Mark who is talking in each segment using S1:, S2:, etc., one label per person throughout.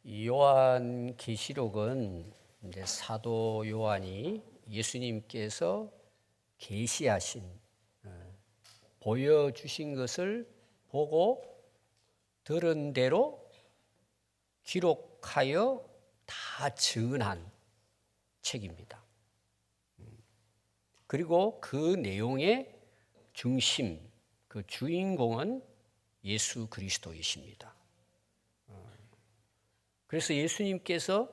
S1: 요한 계시록은 이제 사도 요한이 예수님께서 계시하신 보여주신 것을 보고 들은 대로 기록하여 다 증언한 책입니다. 그리고 그 내용의 중심, 그 주인공은 예수 그리스도이십니다. 그래서 예수님께서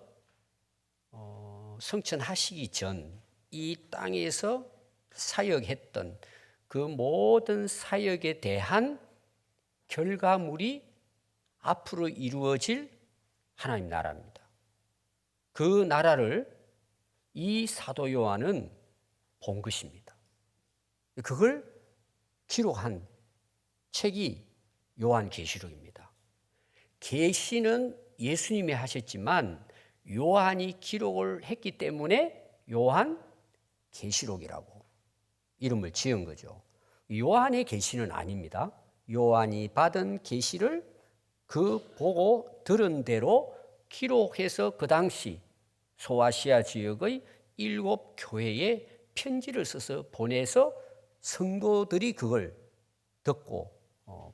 S1: 성천하시기 전 이 땅에서 사역했던 그 모든 사역에 대한 결과물이 앞으로 이루어질 하나님 나라입니다. 그 나라를 이 사도 요한은 본 것입니다. 그걸 기록한 책이 요한계시록입니다. 계시는 예수님이 하셨지만 요한이 기록을 했기 때문에 요한계시록이라고 이름을 지은 거죠. 요한의 계시는 아닙니다. 요한이 받은 계시를 그 보고 들은 대로 기록해서 그 당시 소아시아 지역의 7 교회에 편지를 써서 보내서 성도들이 그걸 듣고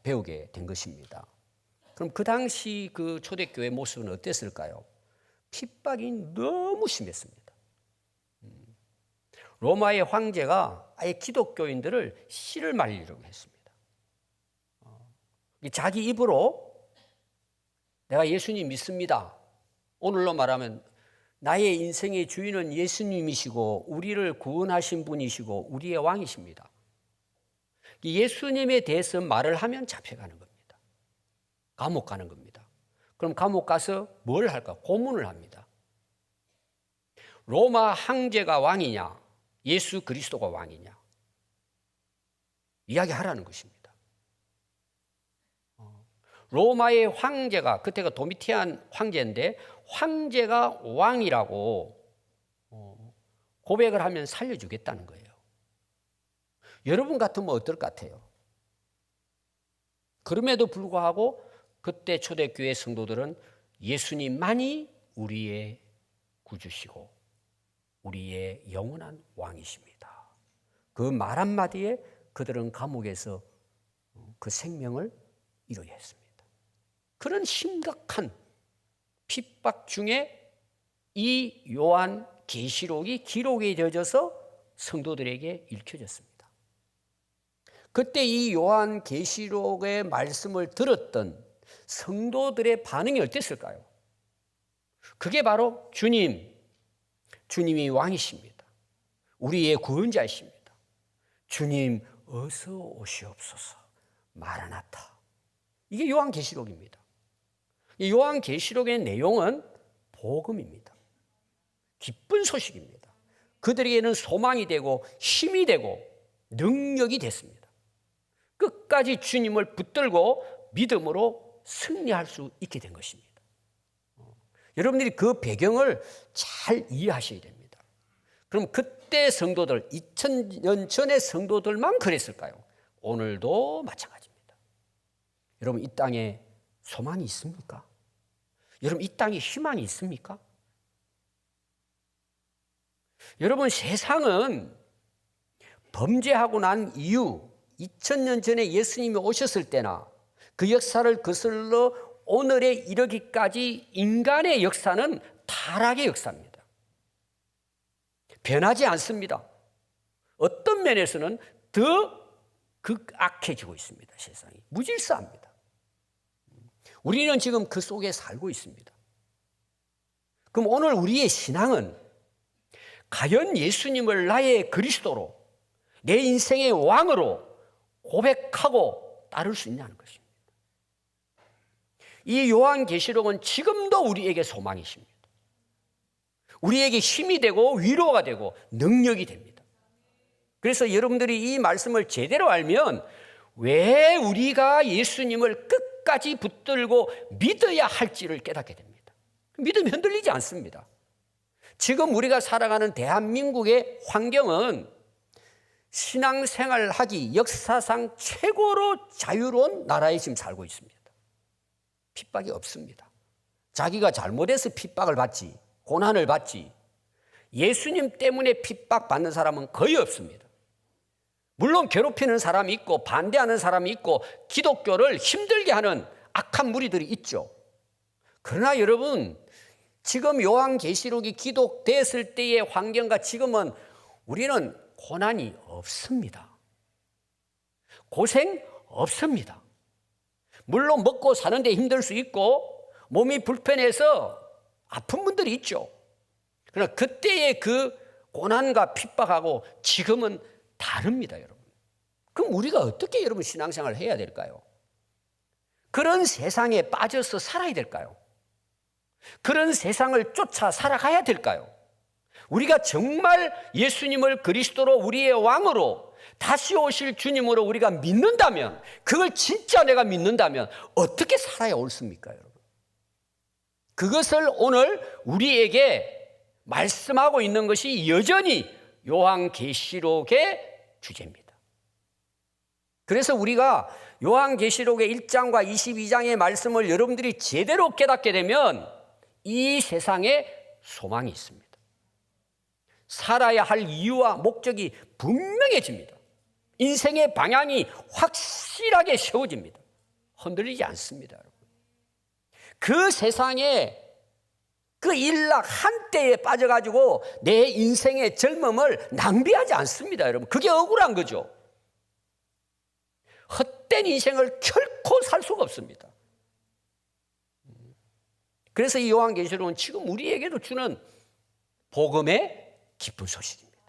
S1: 배우게 된 것입니다. 그럼 그 당시 그 초대교회 모습은 어땠을까요? 핍박이 너무 심했습니다. 로마의 황제가 아예 기독교인들을 씨를 말리려고 했습니다. 자기 입으로 내가 예수님 믿습니다. 오늘로 말하면 나의 인생의 주인은 예수님이시고 우리를 구원하신 분이시고 우리의 왕이십니다. 예수님에 대해서 말을 하면 잡혀가는 겁니다. 감옥 가는 겁니다. 그럼 감옥 가서 뭘 할까? 고문을 합니다. 로마 황제가 왕이냐? 예수 그리스도가 왕이냐? 이야기하라는 것입니다. 로마의 황제가, 그때가 도미티안 황제인데 황제가 왕이라고 고백을 하면 살려주겠다는 거예요. 여러분 같으면 어떨 것 같아요? 그럼에도 불구하고 그때 초대교회 성도들은 예수님만이 우리의 구주시고 우리의 영원한 왕이십니다. 그 말 한마디에 그들은 감옥에서 그 생명을 이루어야 했습니다. 그런 심각한 핍박 중에 이 요한 계시록이 기록이 되어져서 성도들에게 읽혀졌습니다. 그때 이 요한 계시록의 말씀을 들었던 성도들의 반응이 어땠을까요? 그게 바로 주님이 왕이십니다. 우리의 구원자이십니다. 주님 어서 오시옵소서. 마라나타. 이게 요한계시록입니다. 이 요한계시록의 내용은 복음입니다. 기쁜 소식입니다. 그들에게는 소망이 되고 힘이 되고 능력이 됐습니다. 끝까지 주님을 붙들고 믿음으로 승리할 수 있게 된 것입니다. 여러분들이 그 배경을 잘 이해하셔야 됩니다. 그럼 그때 성도들, 2000년 전의 성도들만 그랬을까요? 오늘도 마찬가지입니다. 여러분 이 땅에 소망이 있습니까? 여러분 이 땅에 희망이 있습니까? 여러분 세상은 범죄하고 난 이후 2000년 전에 예수님이 오셨을 때나 그 역사를 거슬러 오늘에 이르기까지 인간의 역사는 타락의 역사입니다. 변하지 않습니다. 어떤 면에서는 더 극악해지고 있습니다. 세상이 무질서합니다. 우리는 지금 그 속에 살고 있습니다. 그럼 오늘 우리의 신앙은 과연 예수님을 나의 그리스도로 내 인생의 왕으로 고백하고 따를 수 있냐는 것입니다. 이 요한계시록은 지금도 우리에게 소망이십니다. 우리에게 힘이 되고 위로가 되고 능력이 됩니다. 그래서 여러분들이 이 말씀을 제대로 알면 왜 우리가 예수님을 끝까지 붙들고 믿어야 할지를 깨닫게 됩니다. 믿음이 흔들리지 않습니다. 지금 우리가 살아가는 대한민국의 환경은 신앙생활하기 역사상 최고로 자유로운 나라에 지금 살고 있습니다. 핍박이 없습니다. 자기가 잘못해서 핍박을 받지, 고난을 받지, 예수님 때문에 핍박받는 사람은 거의 없습니다. 물론 괴롭히는 사람이 있고 반대하는 사람이 있고 기독교를 힘들게 하는 악한 무리들이 있죠. 그러나 여러분, 지금 요한계시록이 기록됐을 때의 환경과 지금은 우리는 고난이 없습니다. 고생 없습니다. 물론 먹고 사는데 힘들 수 있고 몸이 불편해서 아픈 분들이 있죠. 그러나 그때의 그 고난과 핍박하고 지금은 다릅니다, 여러분. 그럼 우리가 어떻게 여러분 신앙생활을 해야 될까요? 그런 세상에 빠져서 살아야 될까요? 그런 세상을 쫓아 살아가야 될까요? 우리가 정말 예수님을 그리스도로 우리의 왕으로 다시 오실 주님으로 우리가 믿는다면, 그걸 진짜 내가 믿는다면 어떻게 살아야 옳습니까, 여러분? 그것을 오늘 우리에게 말씀하고 있는 것이 여전히 요한계시록의 주제입니다. 그래서 우리가 요한계시록의 1장과 22장의 말씀을 여러분들이 제대로 깨닫게 되면 이 세상에 소망이 있습니다. 살아야 할 이유와 목적이 분명해집니다. 인생의 방향이 확실하게 세워집니다. 흔들리지 않습니다, 여러분. 그 세상에 그 일락 한때에 빠져가지고 내 인생의 젊음을 낭비하지 않습니다, 여러분. 그게 억울한 거죠. 헛된 인생을 결코 살 수가 없습니다. 그래서 이 요한계시록은 지금 우리에게도 주는 복음의 기쁜 소식입니다.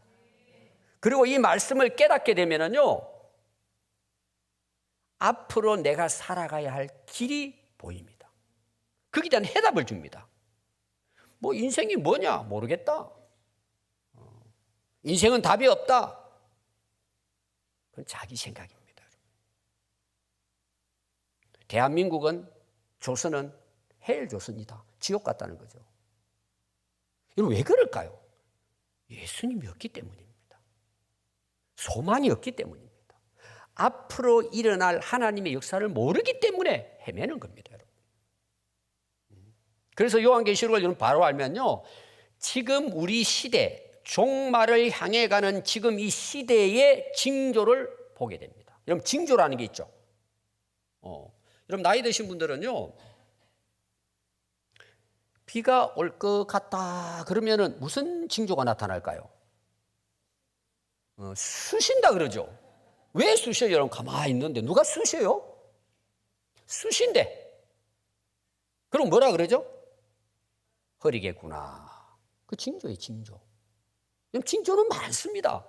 S1: 그리고 이 말씀을 깨닫게 되면요, 앞으로 내가 살아가야 할 길이 보입니다. 거기에 대한 해답을 줍니다. 뭐 인생이 뭐냐 모르겠다. 인생은 답이 없다. 그건 자기 생각입니다. 대한민국은, 조선은 헬조선이다. 지옥 같다는 거죠. 여러분, 왜 그럴까요? 예수님이 없기 때문입니다. 소망이 없기 때문입니다. 앞으로 일어날 하나님의 역사를 모르기 때문에 헤매는 겁니다, 여러분. 그래서 요한계시록을 여러분 바로 알면요, 지금 우리 시대, 종말을 향해 가는 지금 이 시대의 징조를 보게 됩니다. 여러분, 징조라는 게 있죠. 여러분, 나이 드신 분들은요, 비가 올 것 같다 그러면은 무슨 징조가 나타날까요? 쑤신다 그러죠. 왜 쑤셔요? 여러분, 가만히 있는데 누가 쑤셔요? 쑤신대. 그럼 뭐라 그러죠? 흐리겠구나. 그 징조예요, 징조. 징조는 많습니다.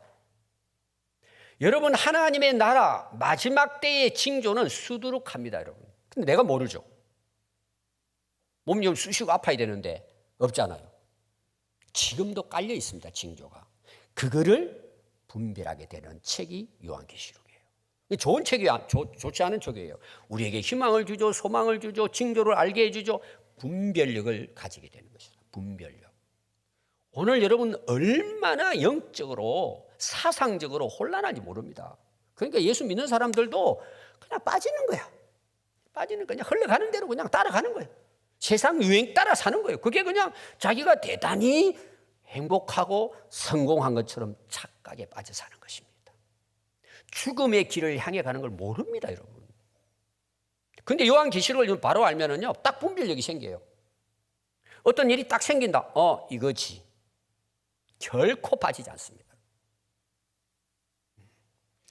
S1: 여러분, 하나님의 나라 마지막 때의 징조는 수두룩합니다, 여러분. 근데 내가 모르죠. 몸 좀 쑤시고 아파야 되는데 없잖아요. 지금도 깔려 있습니다, 징조가. 그거를 분별하게 되는 책이 요한계시록이에요. 좋은 책이 좋지 않은 책이에요. 우리에게 희망을 주죠, 소망을 주죠, 징조를 알게 해주죠. 분별력을 가지게 되는 것입니다. 분별력. 오늘 여러분 얼마나 영적으로 사상적으로 혼란한지 모릅니다. 그러니까 예수 믿는 사람들도 그냥 빠지는 거야. 빠지는 그냥 흘러가는 대로 그냥 따라가는 거예요. 세상 유행 따라 사는 거예요. 그게 그냥 자기가 대단히 행복하고 성공한 것처럼 착각에 빠져 사는 것입니다. 죽음의 길을 향해 가는 걸 모릅니다, 여러분. 근데 요한계시록을 바로 알면은요, 딱 분별력이 생겨요. 어떤 일이 딱 생긴다. 이거지. 결코 빠지지 않습니다.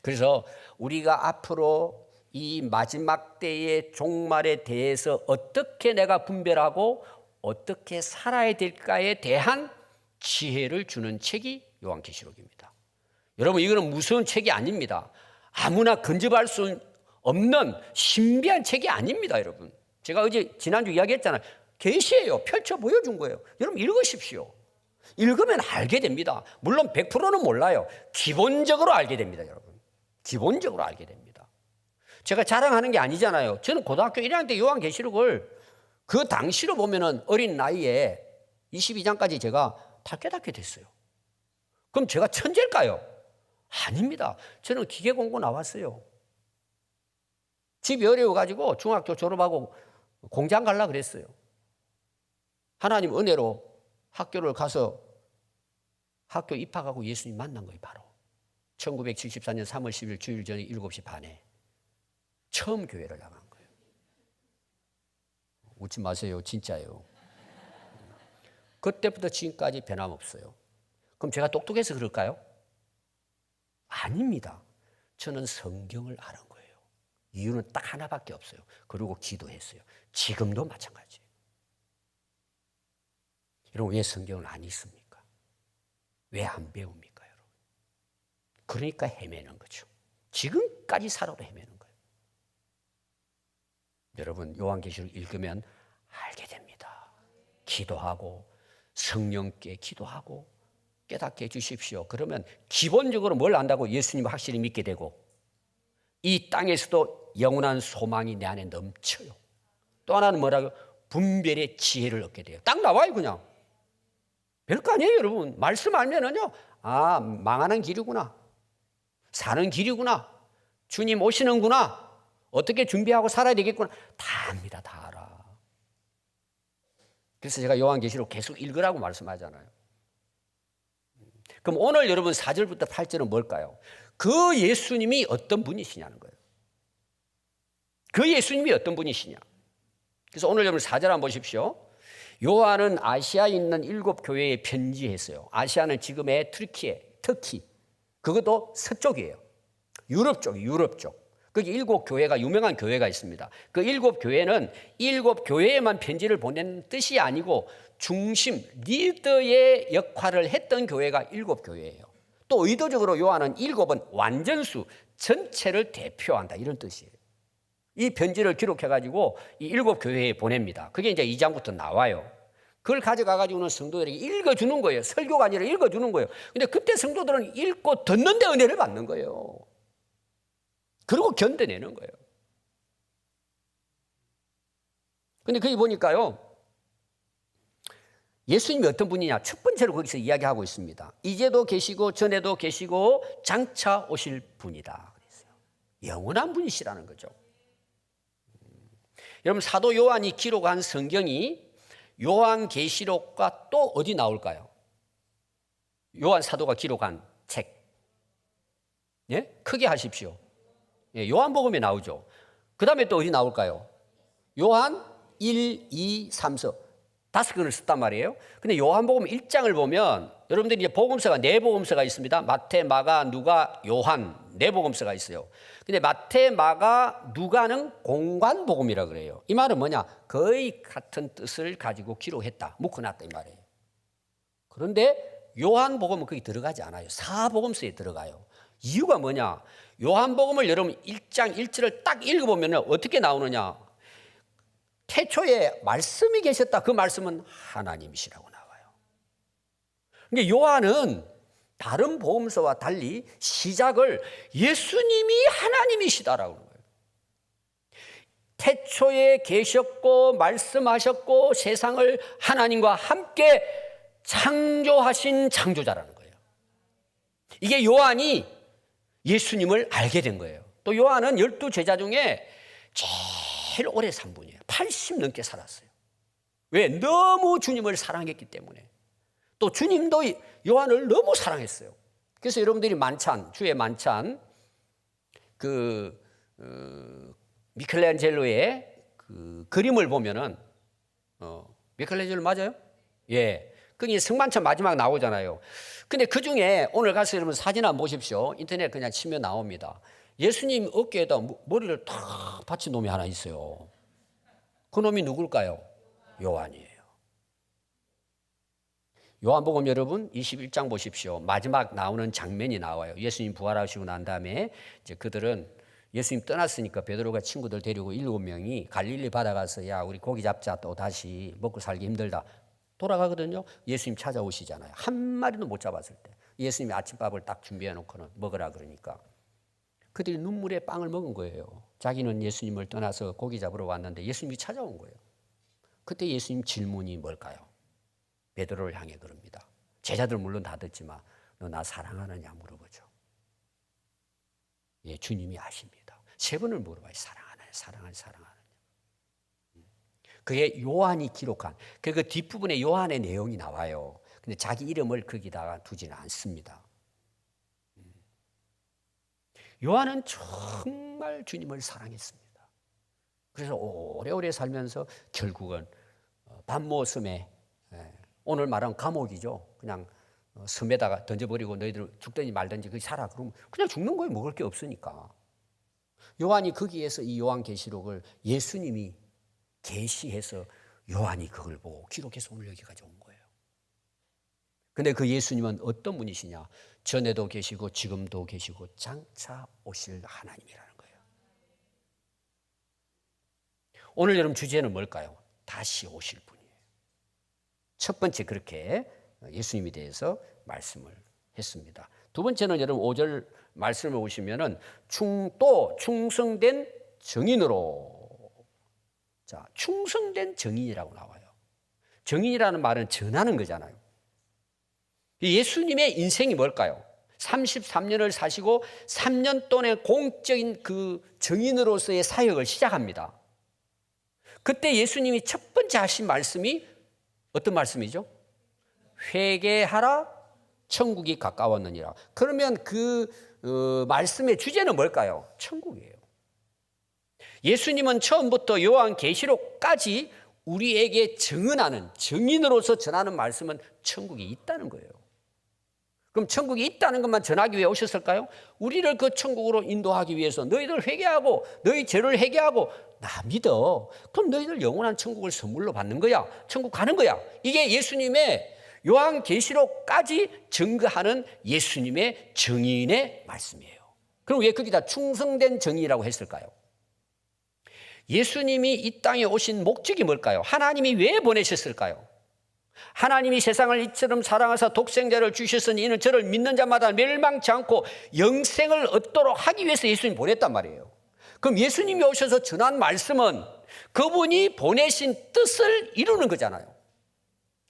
S1: 그래서 우리가 앞으로 이 마지막 때의 종말에 대해서 어떻게 내가 분별하고 어떻게 살아야 될까에 대한 지혜를 주는 책이 요한계시록입니다. 여러분, 이거는 무서운 책이 아닙니다. 아무나 근접할 수 없는 신비한 책이 아닙니다, 여러분. 제가 지난주 이야기했잖아요. 계시예요. 펼쳐 보여준 거예요. 여러분, 읽으십시오. 읽으면 알게 됩니다. 물론 100%는 몰라요. 기본적으로 알게 됩니다, 여러분. 기본적으로 알게 됩니다. 제가 자랑하는 게 아니잖아요. 저는 고등학교 1학년 때 요한계시록을 그 당시로 보면은 어린 나이에 22장까지 제가 다 깨닫게 됐어요. 그럼 제가 천재일까요? 아닙니다. 저는 기계 공부 나왔어요. 집이 어려워가지고 중학교 졸업하고 공장 가려고 그랬어요. 하나님 은혜로 학교를 가서 학교 입학하고 예수님 만난 거예요. 바로 1974년 3월 10일 주일 저녁 7시 반에 처음 교회를 나간 거예요. 웃지 마세요. 진짜예요. 그때부터 지금까지 변함없어요. 그럼 제가 똑똑해서 그럴까요? 아닙니다. 저는 성경을 아는 거예요. 이유는 딱 하나밖에 없어요. 그리고 기도했어요. 지금도 마찬가지예요. 여러분, 왜 성경을 안 읽습니까? 왜 안 배웁니까, 여러분? 그러니까 헤매는 거죠. 지금까지 살아도 헤매는 거예요. 여러분, 요한계시록 읽으면 알게 됩니다. 기도하고 성령께 기도하고 깨닫게 해주십시오. 그러면 기본적으로 뭘 안다고? 예수님을 확실히 믿게 되고 이 땅에서도 영원한 소망이 내 안에 넘쳐요. 또 하나는 뭐라고? 분별의 지혜를 얻게 돼요. 딱 나와요. 그냥 별거 아니에요. 여러분, 말씀 알면은요, 아, 망하는 길이구나, 사는 길이구나, 주님 오시는구나, 어떻게 준비하고 살아야 되겠구나, 다 압니다. 다 알아. 그래서 제가 요한계시록 계속 읽으라고 말씀하잖아요. 그럼 오늘 여러분 4절부터 8절은 뭘까요? 그 예수님이 어떤 분이시냐는 거예요. 그 예수님이 어떤 분이시냐. 그래서 오늘 여러분 4절 한번 보십시오. 요한은 아시아에 있는 7 교회에 편지했어요. 아시아는 지금의 터키. 그것도 서쪽이에요. 유럽 쪽. 거기 7 교회가, 유명한 교회가 있습니다. 그 7 교회는 7 교회에만 편지를 보낸 뜻이 아니고 중심, 리더의 역할을 했던 교회가 7 교회예요. 또 의도적으로 요한은 7은 완전수, 전체를 대표한다, 이런 뜻이에요. 이 편지를 기록해가지고 이 7 교회에 보냅니다. 그게 이제 2장부터 나와요. 그걸 가져가가지고는 성도들에게 읽어주는 거예요. 설교가 아니라 읽어주는 거예요. 근데 그때 성도들은 읽고 듣는데 은혜를 받는 거예요. 그리고 견뎌내는 거예요. 근데 거기 보니까요, 예수님이 어떤 분이냐, 첫 번째로 거기서 이야기하고 있습니다. 이제도 계시고 전에도 계시고 장차 오실 분이다 그랬어요. 영원한 분이시라는 거죠. 여러분, 사도 요한이 기록한 성경이 요한계시록과 또 어디 나올까요? 요한 사도가 기록한 책. 예? 크게 하십시오. 예, 요한복음에 나오죠. 그 다음에 또 어디 나올까요? 요한 1, 2, 3, 4. 5권을 썼단 말이에요. 근데 요한복음 1장을 보면 여러분들이 이제 복음서가 4복음서가 있습니다. 마태, 마가, 누가, 요한 4복음서가 있어요. 근데 마태, 마가, 누가는 공관복음이라 그래요. 이 말은 뭐냐? 거의 같은 뜻을 가지고 기록했다, 묶어놨다 이 말이에요. 그런데 요한복음은 거기 들어가지 않아요. 사복음서에 들어가요. 이유가 뭐냐? 요한복음을 여러분 1장 1절을 딱 읽어보면 어떻게 나오느냐? 태초에 말씀이 계셨다. 그 말씀은 하나님이시라고 나와요. 그러니까 요한은 다른 복음서와 달리 시작을 예수님이 하나님이시다라고 하는 거예요. 태초에 계셨고 말씀하셨고 세상을 하나님과 함께 창조하신 창조자라는 거예요. 이게 요한이 예수님을 알게 된 거예요. 또 요한은 12 제자 중에 제일 오래 산 분이에요. 80 넘게 살았어요. 왜? 너무 주님을 사랑했기 때문에. 또 주님도 요한을 너무 사랑했어요. 그래서 여러분들이 만찬, 주의 만찬, 미켈란젤로의 그 그림을 보면은, 미켈란젤로 맞아요? 예. 그게 성만찬 마지막 나오잖아요. 근데 그 중에 오늘 가서 여러분 사진 한번 보십시오. 인터넷 그냥 치면 나옵니다. 예수님 어깨에다 머리를 탁 받친 놈이 하나 있어요. 그 놈이 누굴까요? 요한이에요. 요한복음 여러분 21장 보십시오. 마지막 나오는 장면이 나와요. 예수님 부활하시고 난 다음에 이제 그들은 예수님 떠났으니까 베드로가 친구들 데리고 7명이 갈릴리 바다 가서 야 우리 고기 잡자, 또 다시 먹고 살기 힘들다 돌아가거든요. 예수님 찾아오시잖아요. 한 마리도 못 잡았을 때 예수님이 아침밥을 딱 준비해 놓고는 먹으라 그러니까 그들이 눈물에 빵을 먹은 거예요. 자기는 예수님을 떠나서 고기 잡으러 왔는데 예수님이 찾아온 거예요. 그때 예수님 질문이 뭘까요? 베드로를 향해 그럽니다. 제자들 물론 다 듣지만 너 나 사랑하느냐 물어보죠. 예, 주님이 아십니다. 3번을 물어봐요. 사랑하느냐. 그게 요한이 기록한 그 뒷부분에 요한의 내용이 나와요. 근데 자기 이름을 거기다가 두지는 않습니다. 요한은 정말 주님을 사랑했습니다. 그래서 오래오래 살면서 결국은 반모섬에, 오늘 말하면 감옥이죠. 그냥 섬에다가 던져버리고 너희들 죽든지 말든지 거기 살아. 그러면 그냥 죽는 거예요. 먹을 게 없으니까. 요한이 거기에서 이 요한계시록을 예수님이 계시해서 요한이 그걸 보고 기록해서 오늘 여기까지 온 거예요. 근데 그 예수님은 어떤 분이시냐? 전에도 계시고 지금도 계시고 장차 오실 하나님이라는 거예요. 오늘 여러분 주제는 뭘까요? 다시 오실 분이에요. 첫 번째 그렇게 예수님에 대해서 말씀을 했습니다. 두 번째는 여러분 5절 말씀을 보시면은 또 충성된 증인으로. 자, 충성된 증인이라고 나와요. 증인이라는 말은 전하는 거잖아요. 예수님의 인생이 뭘까요? 33년을 사시고 3년 동안의 공적인 그 증인으로서의 사역을 시작합니다. 그때 예수님이 첫 번째 하신 말씀이 어떤 말씀이죠? 회개하라, 천국이 가까웠느니라. 그러면 그 말씀의 주제는 뭘까요? 천국이에요. 예수님은 처음부터 요한계시록까지 우리에게 증언하는, 증인으로서 전하는 말씀은 천국이 있다는 거예요. 그럼 천국이 있다는 것만 전하기 위해 오셨을까요? 우리를 그 천국으로 인도하기 위해서 너희들 회개하고 너희 죄를 회개하고 나 믿어. 그럼 너희들 영원한 천국을 선물로 받는 거야. 천국 가는 거야. 이게 예수님의 요한계시록까지 증거하는 예수님의 증인의 말씀이에요. 그럼 왜 거기다 충성된 증인이라고 했을까요? 예수님이 이 땅에 오신 목적이 뭘까요? 하나님이 왜 보내셨을까요? 하나님이 세상을 이처럼 사랑하사 독생자를 주셨으니 이는 저를 믿는 자마다 멸망치 않고 영생을 얻도록 하기 위해서 예수님이 보냈단 말이에요. 그럼 예수님이 오셔서 전한 말씀은 그분이 보내신 뜻을 이루는 거잖아요.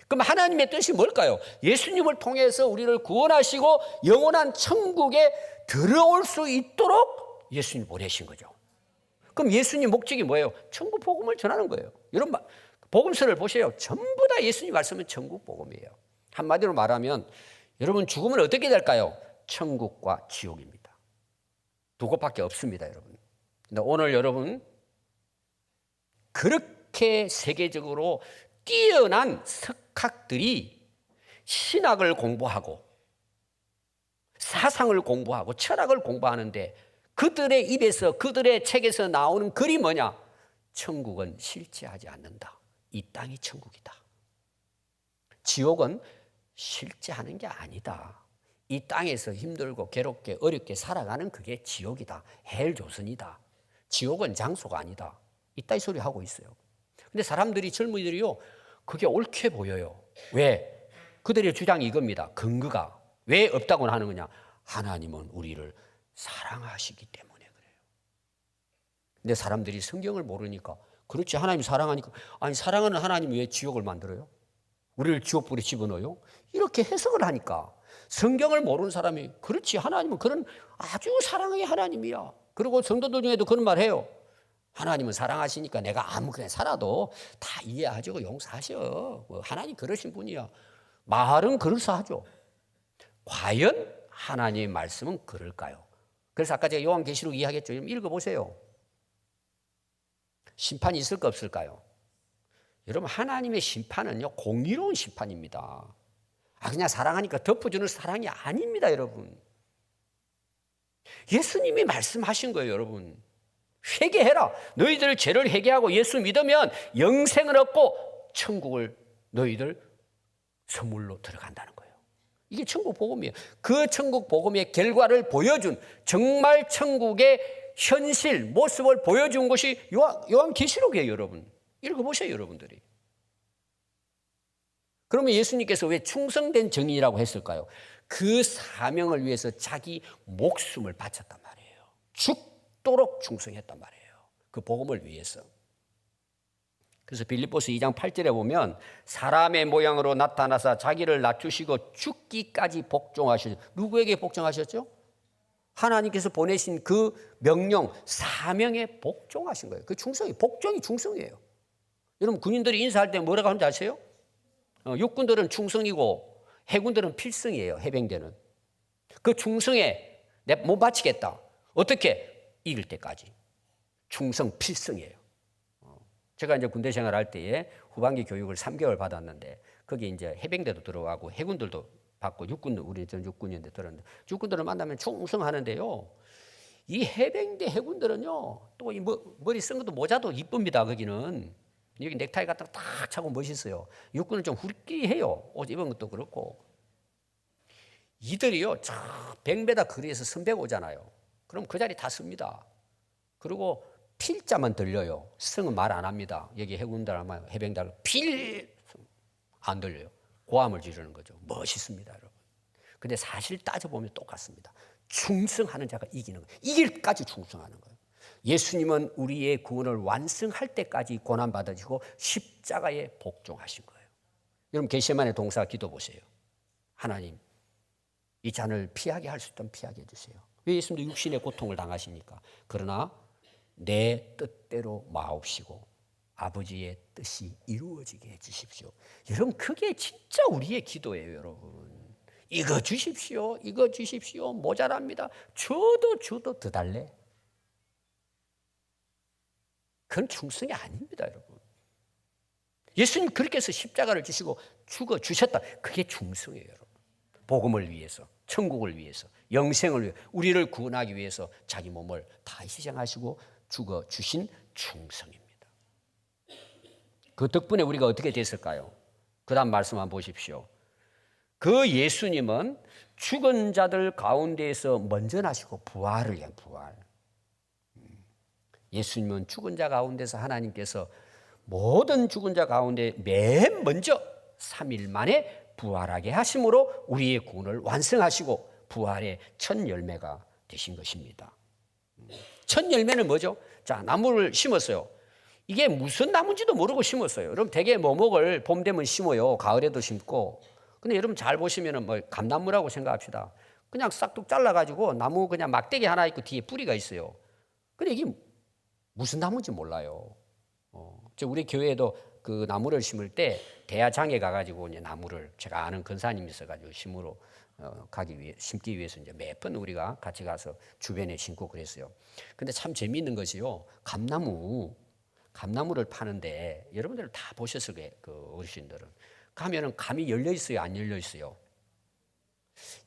S1: 그럼 하나님의 뜻이 뭘까요? 예수님을 통해서 우리를 구원하시고 영원한 천국에 들어올 수 있도록 예수님이 보내신 거죠. 그럼 예수님 목적이 뭐예요? 천국 복음을 전하는 거예요. 여러분 복음서를 보세요. 전부 다 예수님 말씀은 천국 복음이에요. 한마디로 말하면 여러분 죽으면 어떻게 될까요? 천국과 지옥입니다. 두 곳밖에 없습니다, 여러분. 근데 오늘 여러분 그렇게 세계적으로 뛰어난 석학들이 신학을 공부하고 사상을 공부하고 철학을 공부하는데 그들의 입에서 그들의 책에서 나오는 글이 뭐냐? 천국은 실제하지 않는다. 이 땅이 천국이다. 지옥은 실제하는 게 아니다. 이 땅에서 힘들고 괴롭게 어렵게 살아가는 그게 지옥이다. 헬조선이다. 지옥은 장소가 아니다. 이따위 소리 하고 있어요. 근데 사람들이 젊은이들이요 그게 옳게 보여요. 왜? 그들의 주장이 이겁니다. 근거가 왜 없다고 하는 거냐? 하나님은 우리를 사랑하시기 때문에 그래요. 근데 사람들이 성경을 모르니까 그렇지 하나님 사랑하니까 아니 사랑하는 하나님이 왜 지옥을 만들어요? 우리를 지옥불에 집어넣어요? 이렇게 해석을 하니까 성경을 모르는 사람이 그렇지 하나님은 그런 아주 사랑의 하나님이야. 그리고 성도들 중에도 그런 말 해요. 하나님은 사랑하시니까 내가 아무거나 살아도 다 이해하시고 용서하셔. 하나님 그러신 분이야. 말은 그럴싸하죠. 과연 하나님의 말씀은 그럴까요? 그래서 아까 제가 요한계시록 이야기했죠. 읽어보세요. 심판이 있을까 없을까요? 여러분 하나님의 심판은요 공의로운 심판입니다. 그냥 사랑하니까 덮어주는 사랑이 아닙니다, 여러분. 예수님이 말씀하신 거예요, 여러분. 회개해라. 너희들 죄를 회개하고 예수 믿으면 영생을 얻고 천국을 너희들 선물로 들어간다는 거예요. 이게 천국 복음이에요. 그 천국 복음의 결과를 보여준 정말 천국의 현실 모습을 보여준 것이 요한계시록이에요, 여러분. 읽어보세요, 여러분들이. 그러면 예수님께서 왜 충성된 증인이라고 했을까요? 그 사명을 위해서 자기 목숨을 바쳤단 말이에요. 죽도록 충성했단 말이에요. 그 복음을 위해서. 그래서 빌립보서 2장 8절에 보면 사람의 모양으로 나타나사 자기를 낮추시고 죽기까지 복종하셨죠. 누구에게 복종하셨죠? 하나님께서 보내신 그 명령, 사명에 복종하신 거예요. 그 충성이, 복종이 충성이에요. 여러분 군인들이 인사할 때 뭐라고 하는지 아세요? 육군들은 충성이고 해군들은 필승이에요. 해병대는. 그 충성에 내 못 바치겠다. 어떻게? 이길 때까지. 충성 필승이에요. 제가 이제 군대 생활할 때에 후반기 교육을 3개월 받았는데 거기 이제 해병대도 들어가고 해군들도 받고 육군, 우리 전 육군인데 들었는데 육군들을 만나면 충성하는데요. 이 해병대 해군들은요, 또 이 머리 쓴 것도 모자도 이쁩니다. 거기는 여기 넥타이 같은 거 딱 차고 멋있어요. 육군은 좀 훌기해요. 옷 입은 것도 그렇고. 이들이요, 저 100m 거리에서 선배가 오잖아요. 그럼 그 자리 다 씁니다. 그리고 필자만 들려요. 성은 말 안 합니다. 여기 해군들 아마 해병대를 필 안 들려요. 고함을 지르는 거죠. 멋있습니다, 여러분. 근데 사실 따져보면 똑같습니다. 충성하는 자가 이기는 거예요. 이길까지 충성하는 거예요. 예수님은 우리의 구원을 완성할 때까지 고난받으시고 십자가에 복종하신 거예요. 여러분 겟세마네 동사 기도 보세요. 하나님, 이 잔을 피하게 할 수 있다면 피하게 해주세요. 왜 예수님도 육신의 고통을 당하시니까. 그러나 내 뜻대로 마옵시고 아버지의 뜻이 이루어지게 해주십시오. 여러분 그게 진짜 우리의 기도예요. 여러분 이거 주십시오. 이거 주십시오. 모자랍니다. 줘도 더 달래. 그건 충성이 아닙니다. 여러분 예수님 그렇게 해서 십자가를 주시고 죽어 주셨다. 그게 충성이에요. 여러분 복음을 위해서, 천국을 위해서, 영생을 위해 우리를 구원하기 위해서 자기 몸을 다 희생하시고 죽어 주신 충성입니다. 그 덕분에 우리가 어떻게 됐을까요? 그 다음 말씀 한번 보십시오. 그 예수님은 죽은 자들 가운데에서 먼저 나시고 부활을 위한 부활. 예수님은 죽은 자 가운데서 하나님께서 모든 죽은 자 가운데 맨 먼저 3일 만에 부활하게 하심으로 우리의 구원을 완성하시고 부활의 첫 열매가 되신 것입니다. 첫 열매는 뭐죠? 자, 나무를 심었어요. 이게 무슨 나무인지도 모르고 심었어요. 여러분 대개 뭐목을 봄 되면 심어요. 가을에도 심고. 근데 여러분 잘 보시면은 뭐 감나무라고 생각합시다. 그냥 싹둑 잘라가지고 나무 그냥 막대기 하나 있고 뒤에 뿌리가 있어요. 근데 이게 무슨 나무인지 몰라요. 우리 교회에도 그 나무를 심을 때 대야장에 가가지고 이제 나무를 제가 아는 근사님이 있어가지고 심기 위해서 이제 매번 우리가 같이 가서 주변에 심고 그랬어요. 근데 참 재미있는 것이요. 감나무를 파는데 여러분들 다 보셨을 거예요. 그 어르신들은. 가면은 감이 열려 있어요, 안 열려 있어요?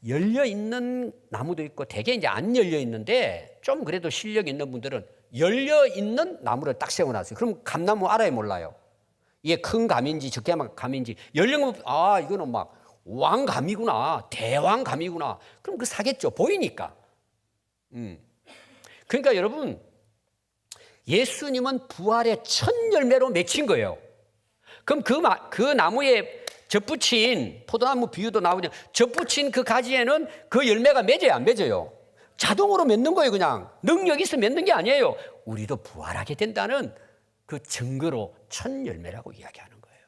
S1: 열려 있는 나무도 있고 대개 이제 안 열려 있는데 좀 그래도 실력 있는 분들은 열려 있는 나무를 딱 세워놨어요. 그럼 감나무 알아요, 몰라요? 이게 큰 감인지 적게만 감인지 열린 거 이거는 막 왕감이구나, 대왕감이구나. 그럼 그 사겠죠, 보이니까. 그러니까 여러분 예수님은 부활의 첫 열매로 맺힌 거예요. 그럼 그 나무에 젖붙인 포도나무 비유도 나오죠. 젖붙인 그 가지에는 그 열매가 맺어요, 안 맺어요? 자동으로 맺는 거예요. 그냥 능력이 있어 맺는 게 아니에요. 우리도 부활하게 된다는 그 증거로 첫 열매라고 이야기하는 거예요.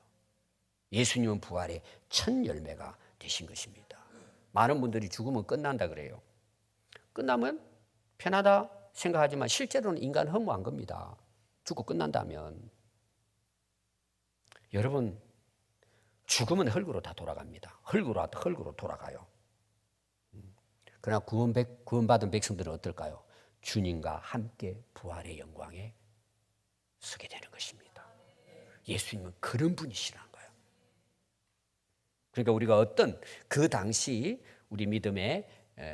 S1: 예수님은 부활의 첫 열매가 되신 것입니다. 많은 분들이 죽으면 끝난다 그래요. 끝나면 편하다 생각하지만 실제로는 인간 허무한 겁니다. 죽고 끝난다면. 여러분 죽으면 흙으로 다 돌아갑니다. 흙으로 돌아가요. 그러나 구원받은 백성들은 어떨까요? 주님과 함께 부활의 영광에 서게 되는 것입니다. 예수님은 그런 분이시라는 거예요. 그러니까 우리가 어떤 그 당시 우리 믿음의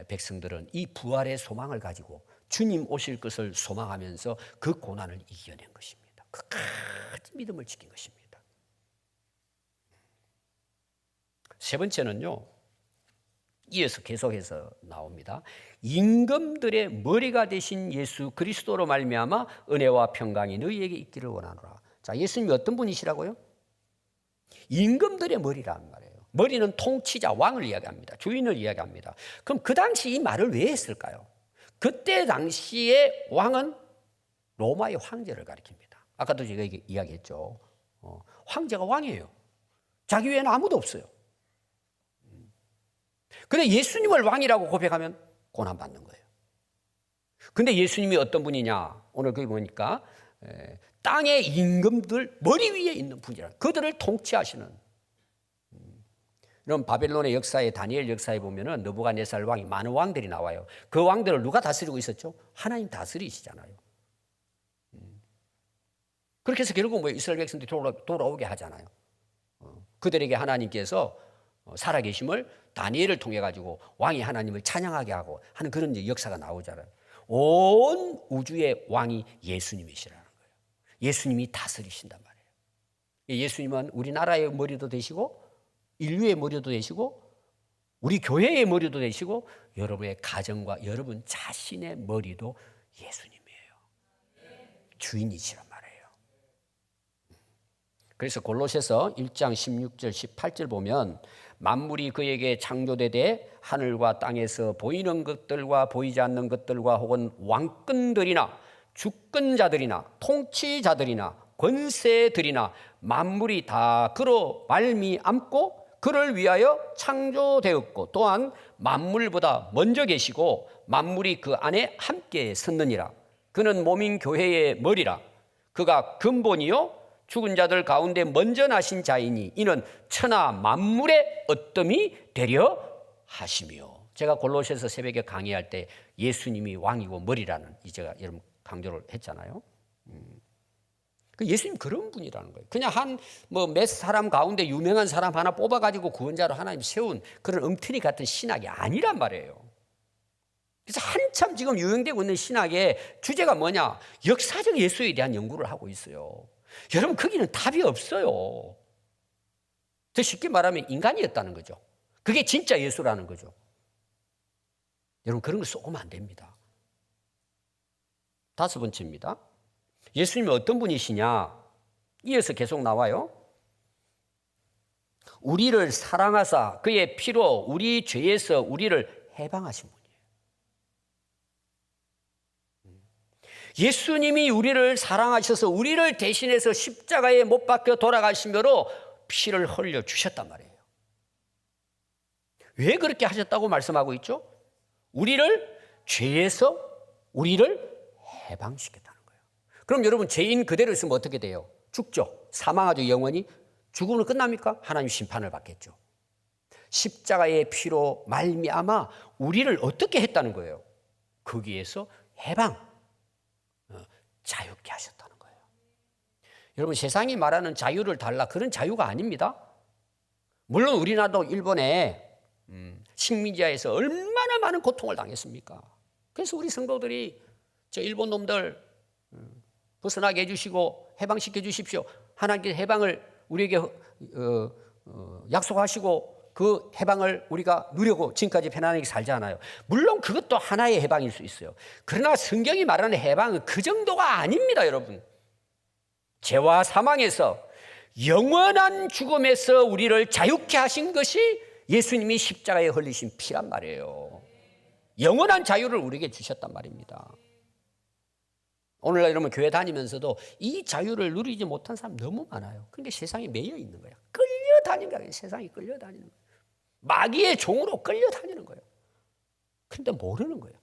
S1: 백성들은 이 부활의 소망을 가지고 주님 오실 것을 소망하면서 그 고난을 이겨낸 것입니다. 그 큰 믿음을 지킨 것입니다. 세 번째는요, 이어서 계속해서 나옵니다. 임금들의 머리가 되신 예수 그리스도로 말미암아 은혜와 평강이 너희에게 있기를 원하노라. 자, 예수님이 어떤 분이시라고요? 임금들의 머리라는 말이에요. 머리는 통치자, 왕을 이야기합니다. 주인을 이야기합니다. 그럼 그 당시 이 말을 왜 했을까요? 그때 당시의 왕은 로마의 황제를 가리킵니다. 아까도 제가 이야기했죠. 황제가 왕이에요. 자기 외에는 아무도 없어요. 근데 예수님을 왕이라고 고백하면 고난받는 거예요. 근데 예수님이 어떤 분이냐? 오늘 거기 보니까 땅의 임금들 머리 위에 있는 분이라. 그들을 통치하시는. 이런 바벨론의 역사에, 다니엘 역사에 보면은 느부갓네살 왕이 많은 왕들이 나와요. 그 왕들을 누가 다스리고 있었죠? 하나님 다스리시잖아요. 그렇게 해서 결국 뭐 이스라엘 백성들이 돌아오게 하잖아요. 그들에게 하나님께서 살아계심을 다니엘을 통해 가지고 왕이 하나님을 찬양하게 하고 하는 그런 역사가 나오잖아요. 온 우주의 왕이 예수님이시라는 거예요. 예수님이 다스리신단 말이에요. 예수님은 우리나라의 머리도 되시고 인류의 머리도 되시고 우리 교회의 머리도 되시고 여러분의 가정과 여러분 자신의 머리도 예수님이에요. 주인이시란 말이에요. 그래서 골로새서 1장 16절 18절 보면 만물이 그에게 창조되되 하늘과 땅에서 보이는 것들과 보이지 않는 것들과 혹은 왕권들이나 주권자들이나 통치자들이나 권세들이나 만물이 다 그로 말미암고 그를 위하여 창조되었고 또한 만물보다 먼저 계시고 만물이 그 안에 함께 섰느니라. 그는 몸인 교회의 머리라. 그가 근본이요 죽은 자들 가운데 먼저 나신 자이니 이는 천하 만물의 어뜸이 되려 하시며. 제가 골로새서 새벽에 강의할 때 예수님이 왕이고 머리라는 제가 여러분 강조를 했잖아요. 예수님 그런 분이라는 거예요. 그냥 몇 사람 가운데 유명한 사람 하나 뽑아가지고 구원자로 하나님 세운 그런 엉터리 같은 신학이 아니란 말이에요. 그래서 한참 지금 유행되고 있는 신학의 주제가 뭐냐? 역사적 예수에 대한 연구를 하고 있어요. 여러분 거기는 답이 없어요. 더 쉽게 말하면 인간이었다는 거죠. 그게 진짜 예수라는 거죠. 여러분 그런 거 쏘면 안 됩니다. 5번째입니다. 예수님이 어떤 분이시냐? 이어서 계속 나와요. 우리를 사랑하사 그의 피로 우리 죄에서 우리를 해방하신 분이에요. 예수님이 우리를 사랑하셔서 우리를 대신해서 십자가에 못 박혀 돌아가심으로 피를 흘려 주셨단 말이에요. 왜 그렇게 하셨다고 말씀하고 있죠? 우리를 죄에서 우리를 해방시켰다. 그럼 여러분 죄인 그대로 있으면 어떻게 돼요? 죽죠. 사망하죠. 영원히. 죽으면 끝납니까? 하나님 심판을 받겠죠. 십자가의 피로 말미암아 우리를 어떻게 했다는 거예요? 거기에서 해방, 자유케 하셨다는 거예요. 여러분 세상이 말하는 자유를 달라 그런 자유가 아닙니다. 물론 우리나라도 일본에 식민지하에서 얼마나 많은 고통을 당했습니까? 그래서 우리 성도들이 저 일본 놈들 벗어나게 해주시고 해방시켜 주십시오. 하나님께 해방을 우리에게 약속하시고 그 해방을 우리가 누리고 지금까지 편안하게 살잖아요. 물론 그것도 하나의 해방일 수 있어요. 그러나 성경이 말하는 해방은 그 정도가 아닙니다, 여러분. 죄와 사망에서 영원한 죽음에서 우리를 자유케 하신 것이 예수님이 십자가에 흘리신 피란 말이에요. 영원한 자유를 우리에게 주셨단 말입니다. 오늘날 여러분 교회 다니면서도 이 자유를 누리지 못한 사람 너무 많아요. 그러니까 세상에 매여 있는 거야. 끌려다니는 거야. 세상이 끌려다니는 거야. 마귀의 종으로 끌려다니는 거예요. 그런데 모르는 거예요.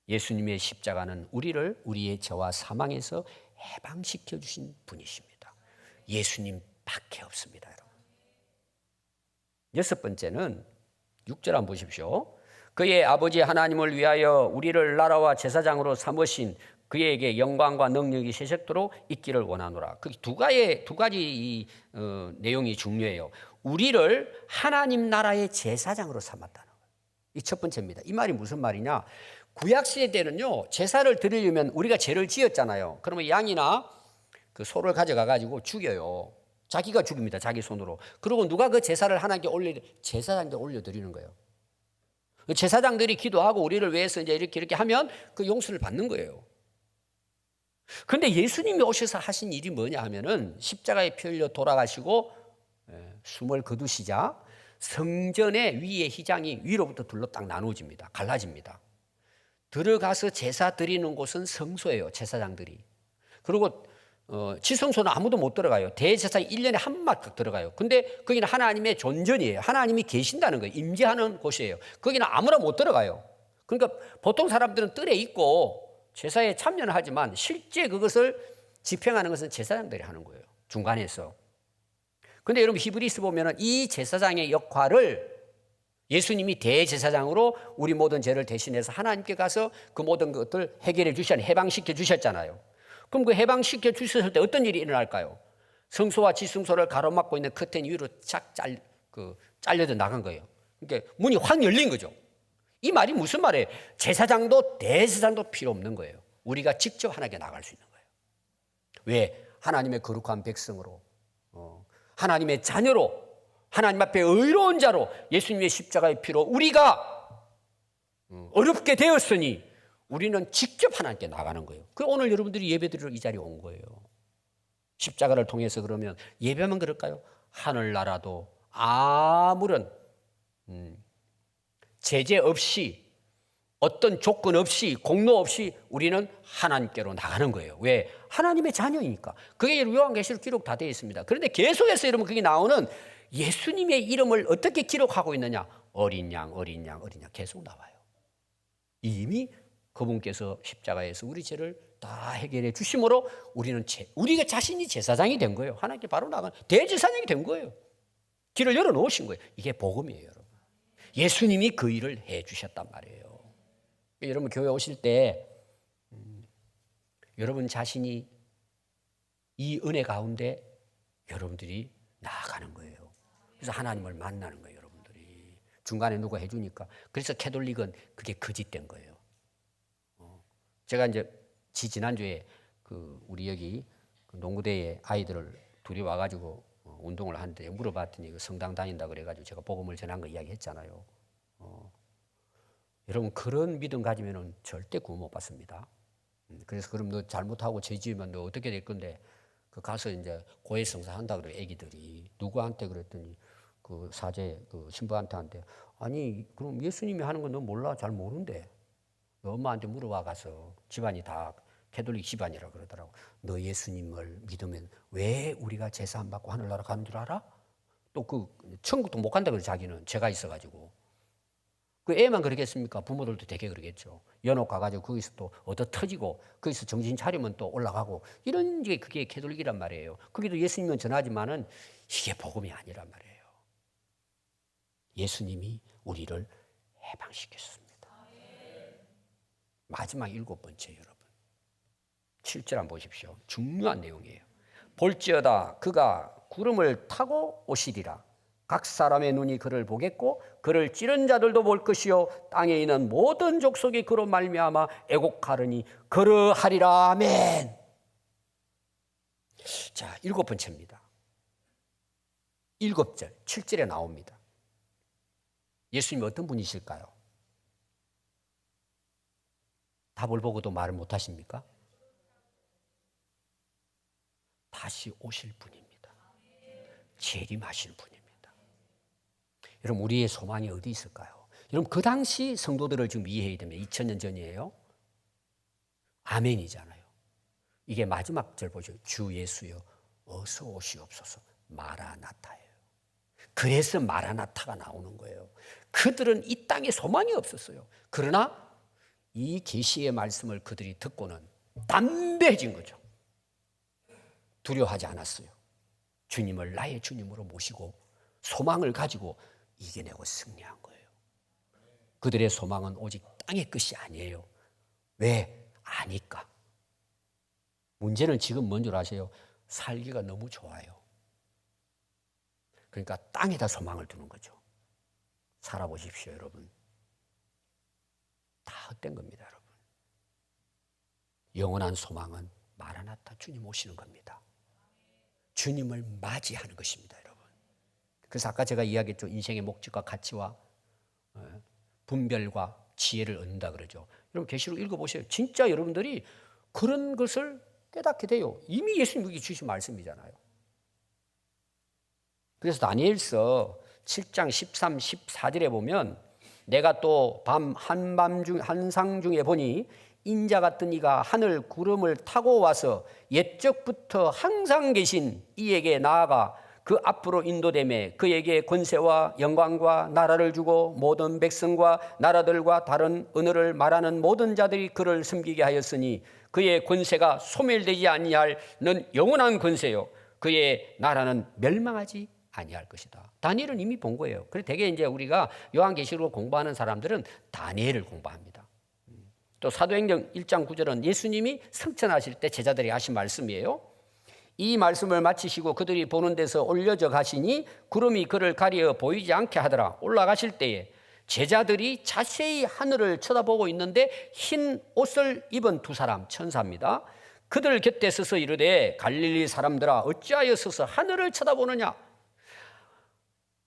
S1: 예수님의 십자가는 우리를 우리의 죄와 사망에서 해방시켜 주신 분이십니다. 예수님밖에 없습니다, 여러분. 6번째는 6절 한번 보십시오. 그의 아버지 하나님을 위하여 우리를 나라와 제사장으로 삼으신 그에게 영광과 능력이 세sek도록 있기를 원하노라. 그 두 가지 내용이 중요해요. 우리를 하나님 나라의 제사장으로 삼았다는 거예요. 이 첫 번째입니다. 이 말이 무슨 말이냐? 구약 시대 때는요 제사를 드리려면 우리가 죄를 지었잖아요. 그러면 양이나 그 소를 가져가 가지고 죽여요. 자기가 죽입니다. 자기 손으로. 그리고 누가 그 제사를 하나님께 제사장한테 올려드리는 거예요. 제사장들이 기도하고 우리를 위해서 이제 이렇게 하면 그 용서를 받는 거예요. 그런데 예수님이 오셔서 하신 일이 뭐냐 하면은 십자가에 피 흘려 돌아가시고 숨을 거두시자 성전의 위의 휘장이 위로부터 둘로 딱 나누어집니다. 갈라집니다. 들어가서 제사 드리는 곳은 성소예요. 제사장들이. 그리고 지성소는 아무도 못 들어가요. 대제사장이 1년에 한 번 들어가요. 근데 거기는 하나님의 존전이에요. 하나님이 계신다는 거예요. 임재하는 곳이에요. 거기는 아무나 못 들어가요. 그러니까 보통 사람들은 뜰에 있고 제사에 참여는 하지만 실제 그것을 집행하는 것은 제사장들이 하는 거예요. 중간에서. 근데 여러분 히브리서 보면은 이 제사장의 역할을 예수님이 대제사장으로 우리 모든 죄를 대신해서 하나님께 가서 그 모든 것들 해결해 주셨잖아요. 해방시켜 주셨잖아요. 그럼 그 해방시켜 주셨을 때 어떤 일이 일어날까요? 성소와 지성소를 가로막고 있는 커튼 위로 착 잘려져 나간 거예요. 그러니까 문이 확 열린 거죠. 이 말이 무슨 말이에요? 제사장도 대제사장도 필요 없는 거예요. 우리가 직접 하나님께 나갈 수 있는 거예요. 왜? 하나님의 거룩한 백성으로, 하나님의 자녀로, 하나님 앞에 의로운 자로 예수님의 십자가의 피로 우리가 어렵게 되었으니 우리는 직접 하나님께 나가는 거예요. 그 오늘 여러분들이 예배드리러 이 자리에 온 거예요. 십자가를 통해서. 그러면 예배만 그럴까요? 하늘나라도 아무런 제재 없이, 어떤 조건 없이, 공로 없이 우리는 하나님께로 나가는 거예요. 왜? 하나님의 자녀이니까. 그게 요한계시록 기록 다 되어 있습니다. 그런데 계속해서 여러분 그게 나오는 예수님의 이름을 어떻게 기록하고 있느냐? 어린 양, 어린 양, 어린 양 계속 나와요. 이미 그분께서 십자가에서 우리 죄를 다 해결해 주심으로 우리는 우리가 자신이 제사장이 된 거예요. 하나님께 바로 나가는 대제사장이 된 거예요. 길을 열어놓으신 거예요. 이게 복음이에요, 여러분. 예수님이 그 일을 해 주셨단 말이에요. 여러분 교회 오실 때 여러분 자신이 이 은혜 가운데 여러분들이 나아가는 거예요. 그래서 하나님을 만나는 거예요, 여러분들이. 중간에 누가 해주니까. 그래서 캐톨릭은 그게 거짓된 거예요. 제가 이제 지난주에 우리 여기 농구대에 아이들을 둘이 와가지고 운동을 하는데 물어봤더니 성당 다닌다 그래가지고 제가 복음을 전한 거 이야기했잖아요. 여러분 그런 믿음 가지면은 절대 구원 못 받습니다. 그래서 그럼 너 잘못하고 죄 지으면 너 어떻게 될 건데 가서 이제 고해성사 한다 그래. 애기들이 누구한테 그랬더니 그 사제 그 신부한테 아니 그럼 예수님이 하는 건 너 몰라? 잘 모른대. 너 엄마한테 물어봐 가서 집안이 다 캐톨릭 집안이라 그러더라고. 너 예수님을 믿으면 왜 우리가 제사 안 받고 하늘나라 가는 줄 알아? 또 그 천국도 못 간다 그래. 자기는 죄가 있어가지고. 그 애만 그러겠습니까? 부모들도 되게 그러겠죠. 연옥 가가지고 거기서 또 얻어 터지고 거기서 정신 차리면 또 올라가고 이런 게 그게 캐톨릭이란 말이에요. 거기도 예수님은 전하지만은 이게 복음이 아니란 말이에요. 예수님이 우리를 해방시켰습니다. 마지막 7번째 여러분. 7절 한번 보십시오. 중요한 내용이에요. 볼지어다 그가 구름을 타고 오시리라. 각 사람의 눈이 그를 보겠고 그를 찌른 자들도 볼 것이요 땅에 있는 모든 족속이 그로 말미암아 애곡하르니 그러하리라. 아멘. 자, 7번째입니다. 7절 7절에 나옵니다. 예수님이 어떤 분이실까요? 답을 보고도 말을 못하십니까? 다시 오실 분입니다. 재림하실 분입니다. 여러분 우리의 소망이 어디 있을까요? 여러분 그 당시 성도들을 지금 이해해야 됩니다. 2000년 전이에요. 아멘이잖아요. 이게 마지막 절 보죠. 주 예수여 어서 오시옵소서. 마라나타예요. 그래서 마라나타가 나오는 거예요. 그들은 이 땅에 소망이 없었어요. 그러나 이 계시의 말씀을 그들이 듣고는 담대해진 거죠. 두려워하지 않았어요. 주님을 나의 주님으로 모시고 소망을 가지고 이겨내고 승리한 거예요. 그들의 소망은 오직 땅의 것이 아니에요. 왜? 아니까. 문제는 지금 뭔 줄 아세요? 살기가 너무 좋아요. 그러니까 땅에다 소망을 두는 거죠. 살아보십시오, 여러분. 다 헛된 겁니다, 여러분. 영원한 소망은 마라나타 주님 오시는 겁니다. 주님을 맞이하는 것입니다, 여러분. 그래서 아까 제가 이야기했죠. 인생의 목적과 가치와 분별과 지혜를 얻는다 그러죠. 여러분 계시록 읽어보세요. 진짜 여러분들이 그런 것을 깨닫게 돼요. 이미 예수님이 주신 말씀이잖아요. 그래서 다니엘서 7장 13, 14절에 보면 내가 또 한상 중에 보니 인자 같은 이가 하늘 구름을 타고 와서 옛적부터 항상 계신 이에게 나아가 그 앞으로 인도됨에 그에게 권세와 영광과 나라를 주고 모든 백성과 나라들과 다른 언어를 말하는 모든 자들이 그를 섬기게 하였으니 그의 권세가 소멸되지 아니할는 영원한 권세요 그의 나라는 멸망하지 아니할 것이다. 다니엘은 이미 본 거예요. 그래서 대개 이제 우리가 요한계시록을 공부하는 사람들은 다니엘을 공부합니다. 또 사도행전 1장 9절은 예수님이 승천하실 때 제자들이 하신 말씀이에요. 이 말씀을 마치시고 그들이 보는 데서 올려져 가시니 구름이 그를 가리어 보이지 않게 하더라. 올라가실 때에 제자들이 자세히 하늘을 쳐다보고 있는데 흰 옷을 입은 두 사람, 천사입니다. 그들 곁에 서서 이르되 갈릴리 사람들아 어찌하여 서서 하늘을 쳐다보느냐.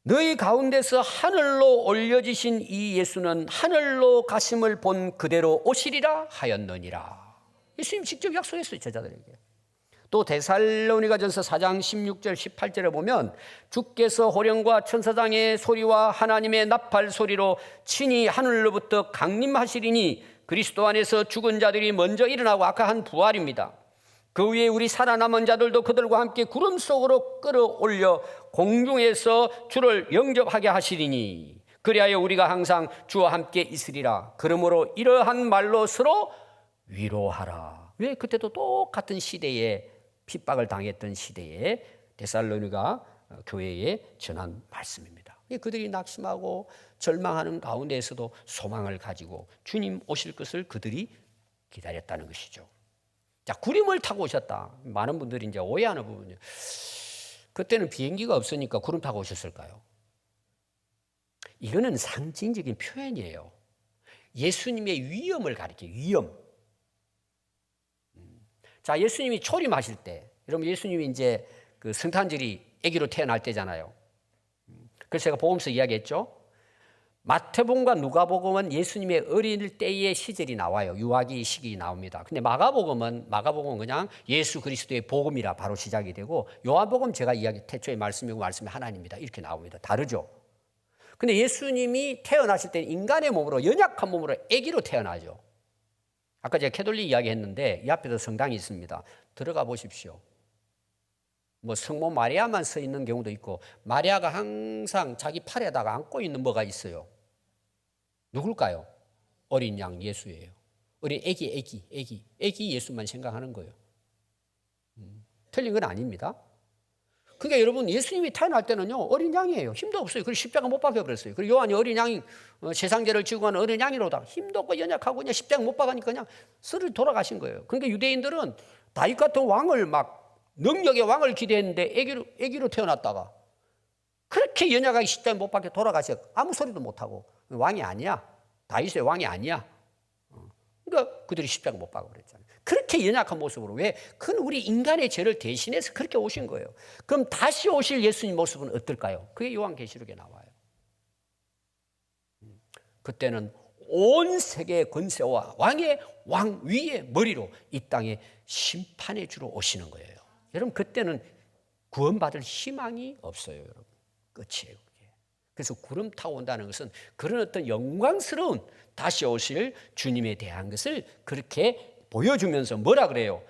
S1: 너희 가운데서 하늘로 올려지신 이 예수는 하늘로 가심을 본 그대로 오시리라 하였느니라. 예수님 직접 약속했어요, 제자들에게. 또 데살로니가전서 4장 16절 18절에 보면 주께서 호령과 천사장의 소리와 하나님의 나팔 소리로 친히 하늘로부터 강림하시리니 그리스도 안에서 죽은 자들이 먼저 일어나고 아까 한 부활입니다. 그 위에 우리 살아남은 자들도 그들과 함께 구름 속으로 끌어올려 공중에서 주를 영접하게 하시리니 그리하여 우리가 항상 주와 함께 있으리라. 그러므로 이러한 말로 서로 위로하라. 왜? 그때도 똑같은 시대에 핍박을 당했던 시대에 데살로니가 교회에 전한 말씀입니다. 그들이 낙심하고 절망하는 가운데에서도 소망을 가지고 주님 오실 것을 그들이 기다렸다는 것이죠. 자, 구름을 타고 오셨다. 많은 분들이 이제 오해하는 부분이에요. 그때는 비행기가 없으니까 구름 타고 오셨을까요? 이거는 상징적인 표현이에요. 예수님의 위엄을 가리켜요. 위엄. 자, 예수님이 초림하실 때, 여러분 예수님이 이제 그 성탄절이 아기로 태어날 때잖아요. 그래서 제가 복음서 이야기했죠. 마태복음과 누가복음은 예수님의 어릴 때의 시절이 나와요. 유아기 시기 나옵니다. 근데 마가복음은 그냥 예수 그리스도의 복음이라 바로 시작이 되고 요한복음 제가 이야기 태초의 말씀이고 말씀이 하나님입니다. 이렇게 나옵니다. 다르죠. 근데 예수님이 태어나실 때는 인간의 몸으로 연약한 몸으로 아기로 태어나죠. 아까 제가 캐톨릭 이야기했는데 이 앞에도 성당이 있습니다. 들어가 보십시오. 뭐 성모 마리아만 서 있는 경우도 있고 마리아가 항상 자기 팔에다가 안고 있는 뭐가 있어요. 누굴까요? 어린 양 예수예요. 어린 애기 예수만 생각하는 거예요. 틀린 건 아닙니다. 그러니까 여러분 예수님이 태어날 때는요 어린 양이에요. 힘도 없어요. 그리고 십자가 못 박혀버렸어요. 그리고 요한이 어린 양이 세상죄를 지고 가는 어린 양이로다. 힘도 없고 연약하고 그냥 십자가 못 박으니까 그냥 스르 돌아가신 거예요. 그러니까 유대인들은 다윗 같은 왕을 막 능력의 왕을 기대했는데 애기로 태어났다가 그렇게 연약하게 십자가에 못 박혀 돌아가셔. 아무 소리도 못하고 왕이 아니야. 다윗의 왕이 아니야. 그러니까 그들이 십자가 못 박아버렸잖아요. 그렇게 연약한 모습으로. 왜? 그건 우리 인간의 죄를 대신해서 그렇게 오신 거예요. 그럼 다시 오실 예수님 모습은 어떨까요? 그게 요한계시록에 나와요. 그때는 온 세계의 권세와 왕의 왕 위의 머리로 이 땅에 심판의 주로 오시는 거예요. 여러분 그때는 구원받을 희망이 없어요. 여러분 끝이에요. 그게. 그래서 구름 타고 온다는 것은 그런 어떤 영광스러운 다시 오실 주님에 대한 것을 그렇게 보여주면서 뭐라 그래요?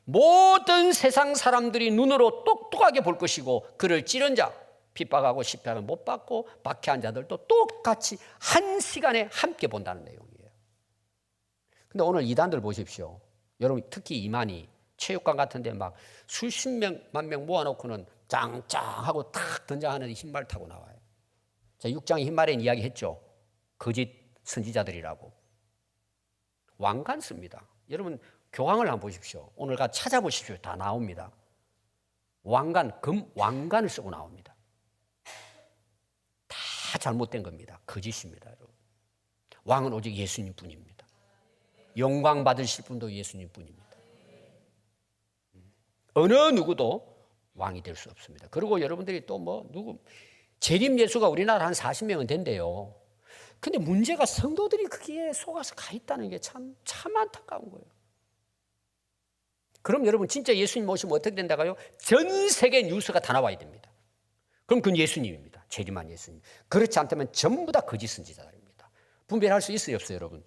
S1: 모든 세상 사람들이 눈으로 똑똑하게 볼 것이고 그를 찌른 자 핍박하고 십자가를 못 받고 박해한 자들도 똑같이 한 시간에 함께 본다는 내용이에요. 근데 오늘 이단들 보십시오. 여러분 특히 이만희 체육관 같은 데 막 수십 만 명 모아놓고는 짱짱하고 탁 던져하는 흰말 타고 나와요. 자, 6장의 흰말엔 이야기했죠. 거짓 선지자들이라고. 왕관 씁니다. 여러분 교황을 한번 보십시오. 오늘 가 찾아보십시오. 다 나옵니다. 왕관, 금 왕관을 쓰고 나옵니다. 다 잘못된 겁니다. 거짓입니다. 여러분. 왕은 오직 예수님 뿐입니다. 영광 받으실 분도 예수님 뿐입니다. 어느 누구도 왕이 될 수 없습니다. 그리고 여러분들이 또 뭐 누구 재림 예수가 우리나라 한 40명은 된대요. 근데 문제가 성도들이 거기에 속아서 가 있다는 게 참 안타까운 거예요. 그럼 여러분 진짜 예수님 오시면 어떻게 된다고요? 전 세계 뉴스가 다 나와야 됩니다. 그럼 그건 예수님입니다. 재림한 예수님. 그렇지 않다면 전부 다 거짓 선지자들입니다. 분별할 수 있어요, 없어요, 여러분?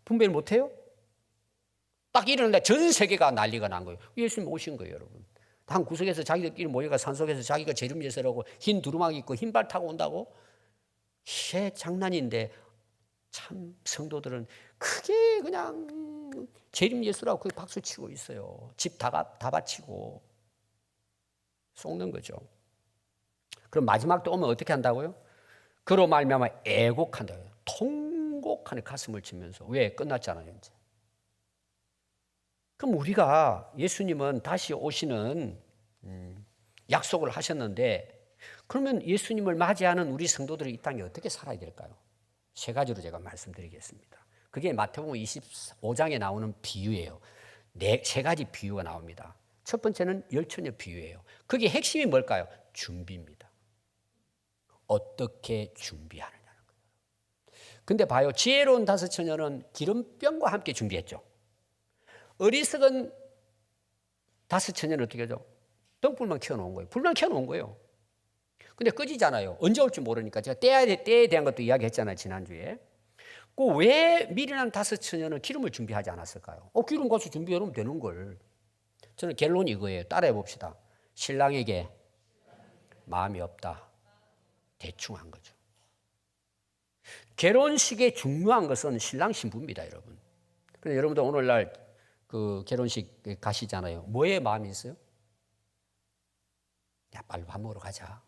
S1: 분별 못해요? 딱 일어났는데 전 세계가 난리가 난 거예요. 예수님 오신 거예요, 여러분. 한 구석에서 자기들끼리 모여가 산속에서 자기가 재림 예수라고 흰 두루마기 입고 흰발 타고 온다고? 이게 장난인데 참 성도들은 크게 그냥 재림 예수라고 그게 박수 치고 있어요. 집 다 바치고 속는 거죠. 그럼 마지막 때 오면 어떻게 한다고요? 그로 말미암아 애곡한다고요. 통곡하는 가슴을 치면서. 왜? 끝났잖아요 이제. 그럼 우리가 예수님은 다시 오시는 약속을 하셨는데 그러면 예수님을 맞이하는 우리 성도들이 이 땅에 어떻게 살아야 될까요? 세 가지로 제가 말씀드리겠습니다. 그게 마태복음 25장에 나오는 비유예요. 세 가지 비유가 나옵니다. 첫 번째는 열처녀 비유예요. 그게 핵심이 뭘까요? 준비입니다. 어떻게 준비하느냐는 거예요. 근데 봐요. 지혜로운 다섯 처녀는 기름병과 함께 준비했죠. 어리석은 다섯 처녀는 어떻게 하죠? 등불만 켜놓은 거예요. 불만 켜놓은 거예요. 근데 꺼지잖아요. 언제 올지 모르니까. 제가 때에 대한 것도 이야기했잖아요. 지난주에. 왜 미련한 다섯 처녀는 기름을 준비하지 않았을까요? 기름 가서 준비해놓으면 되는 걸. 저는 결론이 이거예요. 따라해 봅시다. 신랑에게 마음이 없다. 대충 한 거죠. 결혼식에 중요한 것은 신랑 신부입니다, 여러분. 그런데 여러분들 오늘날 그 결혼식 가시잖아요. 뭐에 마음이 있어요? 야, 빨리 밥 먹으러 가자.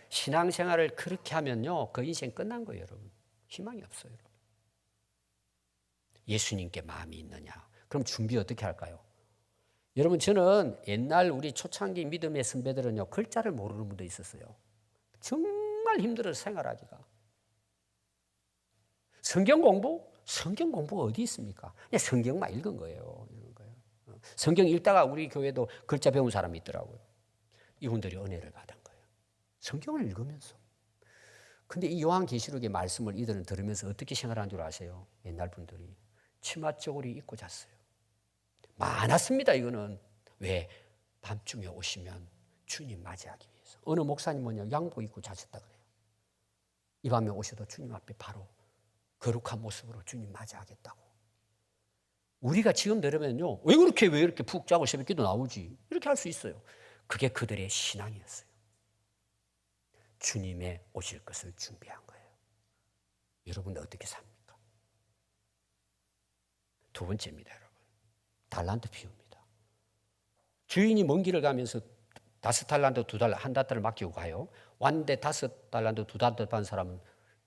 S1: 신앙생활을 그렇게 하면요, 그 인생 끝난 거예요, 여러분. 희망이 없어요, 여러분. 예수님께 마음이 있느냐? 그럼 준비 어떻게 할까요? 여러분, 저는 옛날 우리 초창기 믿음의 선배들은요, 글자를 모르는 분도 있었어요. 정말 힘들어서 생활하기가. 성경 공부 어디 있습니까? 그냥 성경만 읽은 거예요. 성경 읽다가 우리 교회도 글자 배운 사람이 있더라고요. 이분들이 은혜를 받은 거예요. 성경을 읽으면서. 근데 이 요한계시록의 말씀을 이들은 들으면서 어떻게 생활하는 줄 아세요? 옛날 분들이. 치마 저고리 입고 잤어요. 많았습니다, 이거는. 왜? 밤중에 오시면 주님 맞이하기 위해서. 어느 목사님은요, 양복 입고 자셨다 그래요. 이 밤에 오셔도 주님 앞에 바로 거룩한 모습으로 주님 맞이하겠다고. 우리가 지금 들으면요, 왜 이렇게 푹 자고 새벽기도 나오지? 이렇게 할 수 있어요. 그게 그들의 신앙이었어요. 주님의 오실 것을 준비한 거예요. 여러분들 어떻게 삽니까? 두 번째입니다, 여러분. 달란트 비유입니다. 주인이 먼 길을 가면서 5달란트, 2달란트, 1달란트를 맡기고 가요. 왔는데 5달란트, 2달란트 받은 사람은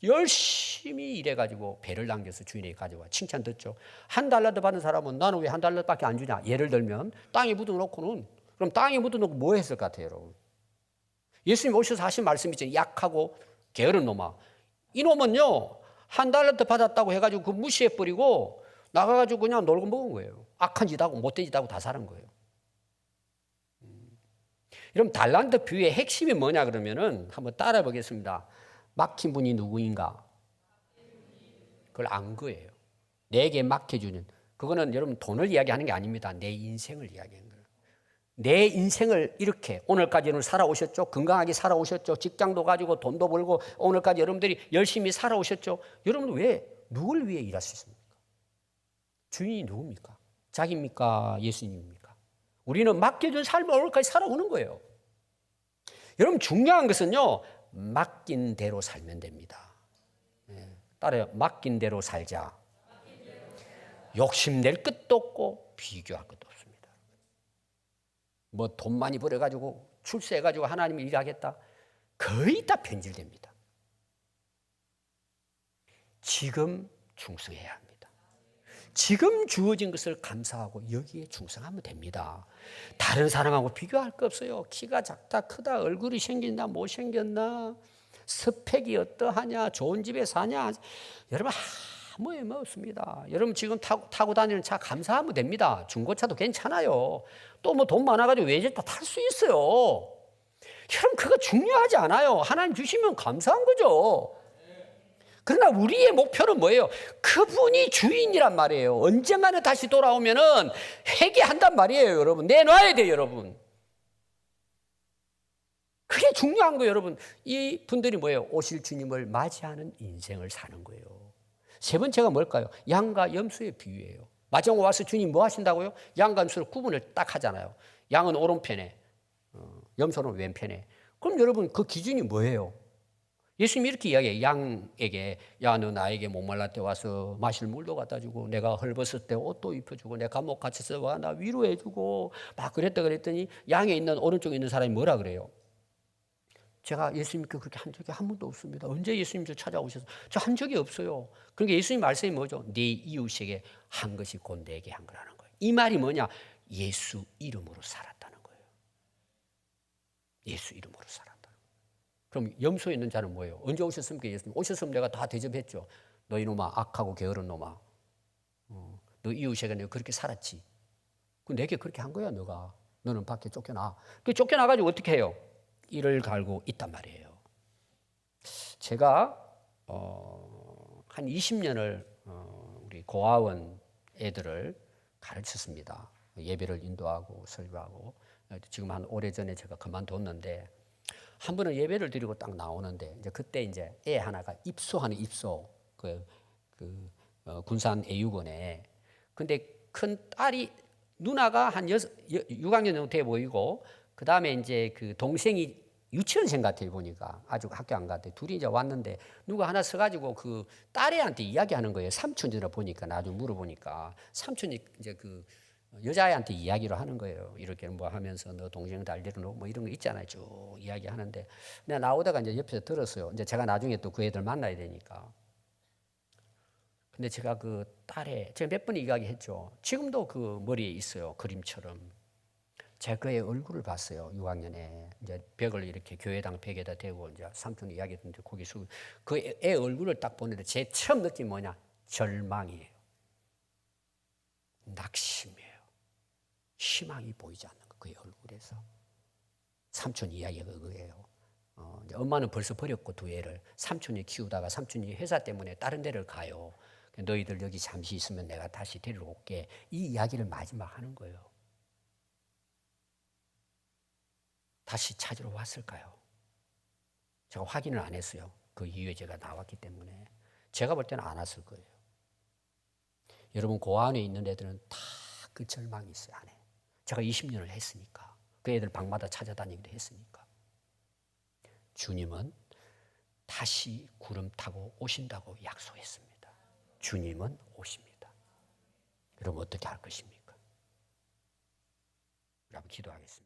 S1: 열심히 일해가지고 배를 남겨서 주인에게 가져와. 칭찬 듣죠. 1달란트 받은 사람은 나는 왜 1달란트밖에 안 주냐? 예를 들면 땅에 묻어놓고는, 그럼 땅에 묻어놓고 뭐 했을 것 같아요, 여러분? 예수님 오셔서 하신 말씀이 있죠. 약하고 게으른 놈아. 이 놈은요, 1달란트 받았다고 해가지고 그 무시해버리고 나가가지고 그냥 놀고 먹은 거예요. 악한 짓 하고 못된 짓 하고 다 사는 거예요. 그럼 달란트 비유의 핵심이 뭐냐 그러면은 한번 따라 보겠습니다. 막힌 분이 누구인가? 그걸 안 거예요. 내게 맡겨주는. 그거는 여러분 돈을 이야기하는 게 아닙니다. 내 인생을 이야기하는 거예요. 내 인생을 이렇게 오늘까지는 살아오셨죠. 건강하게 살아오셨죠. 직장도 가지고 돈도 벌고 오늘까지 여러분들이 열심히 살아오셨죠. 여러분 왜 누굴 위해 일하셨습니까? 주인이 누굽니까? 자기입니까? 예수님입니까? 우리는 맡겨준 삶을 오늘까지 살아오는 거예요. 여러분 중요한 것은요, 맡긴 대로 살면 됩니다. 따라요. 맡긴 대로 살자. 욕심낼 것도 없고 비교할 것도 없습니다. 뭐 돈 많이 벌어가지고 출세해가지고 하나님을 일하겠다. 거의 다 변질됩니다. 지금 충성해야 합니다. 지금 주어진 것을 감사하고 여기에 충성하면 됩니다. 다른 사람하고 비교할 거 없어요. 키가 작다 크다 얼굴이 생긴다 못 생겼나 스펙이 어떠하냐 좋은 집에 사냐 여러분 아무 의미 없습니다. 여러분 지금 타고 다니는 차 감사하면 됩니다. 중고차도 괜찮아요. 또 뭐 돈 많아가지고 외제차 탈 수 있어요. 여러분 그거 중요하지 않아요. 하나님 주시면 감사한 거죠. 그러나 우리의 목표는 뭐예요? 그분이 주인이란 말이에요. 언젠가는 다시 돌아오면은 회개한단 말이에요, 여러분. 내놔야 돼요, 여러분. 그게 중요한 거예요, 여러분. 이 분들이 뭐예요? 오실 주님을 맞이하는 인생을 사는 거예요. 세 번째가 뭘까요? 양과 염소의 비유예요. 마지막 와서 주님 뭐 하신다고요? 양과 염소를 구분을 딱 하잖아요. 양은 오른편에, 염소는 왼편에. 그럼 여러분 그 기준이 뭐예요? 예수님이 이렇게 이야기해요. 양에게 야 너 나에게 목말라 때 와서 마실 물도 갖다 주고 내가 헐벗을 때 옷도 입혀주고 내 감옥 갇혀서 와 나 위로해 주고 막 그랬다 그랬더니 양에 있는 오른쪽에 있는 사람이 뭐라 그래요? 제가 예수님께 그렇게 한 적이 한 번도 없습니다. 언제 예수님 저 찾아오셔서 저 한 적이 없어요. 그러니까 예수님 말씀이 뭐죠? 네 이웃에게 한 것이 곧 내게 한 거라는 거예요. 이 말이 뭐냐? 예수 이름으로 살았다는 거예요. 예수 이름으로 살았다. 그럼 염소에 있는 자는 뭐예요? 언제 오셨습니까? 예수님 오셨으면 내가 다 대접했죠. 너 이놈아 악하고 게으른 놈아. 너 이웃에게 내가 그렇게 살았지. 내게 그렇게 한 거야 너가. 너는 밖에 쫓겨나. 그 쫓겨나가지고 어떻게 해요? 이를 갈고 있단 말이에요. 제가 한 20년을 우리 고아원 애들을 가르쳤습니다. 예배를 인도하고 설교하고. 지금 한 오래전에 제가 그만뒀는데 한 번은 예배를 드리고 딱 나오는데 이제 그때 이제 애 하나가 입소하는 입소 군산 애육원에. 근데 큰 딸이 누나가 한 6학년 정도 돼 보이고 그 다음에 이제 그 동생이 유치원생 같아요 보니까 아주 학교 안 갔대. 둘이 이제 왔는데 누가 하나 서가지고 그 딸애한테 이야기하는 거예요. 삼촌이라 보니까 나중에 물어보니까 삼촌이 이제 그 여자애한테 이야기를 하는 거예요. 이렇게 뭐 하면서 너 동생 달리는 뭐 이런 거 있잖아요. 쭉 이야기하는데 내가 나오다가 이제 옆에서 들었어요. 이제 제가 나중에 또 그 애들 만나야 되니까. 근데 제가 그 딸애 제가 몇 번 이야기했죠. 지금도 그 머리에 있어요. 그림처럼. 제가 그의 얼굴을 봤어요. 6학년에 이제 벽을 이렇게 교회당 벽에다 대고 이제 삼촌이 이야기했는데 거기 그 애 얼굴을 딱 보는데 제 처음 느낀 뭐냐? 절망이에요. 낙심이에요. 희망이 보이지 않는 거, 그의 얼굴에서. 삼촌 이야기가 그거예요. 엄마는 벌써 버렸고 두 애를 삼촌이 키우다가 삼촌이 회사 때문에 다른 데를 가요. 너희들 여기 잠시 있으면 내가 다시 데리러 올게. 이 이야기를 마지막 하는 거예요. 다시 찾으러 왔을까요? 제가 확인을 안 했어요. 그 이후에 제가 나왔기 때문에. 제가 볼 때는 안 왔을 거예요. 여러분 고아원에 있는 애들은 다 그 절망이 있어요 안에. 제가 20년을 했으니까. 그 애들 방마다 찾아다니기도 했으니까. 주님은 다시 구름 타고 오신다고 약속했습니다. 주님은 오십니다. 여러분 어떻게 할 것입니까? 여러분 기도하겠습니다.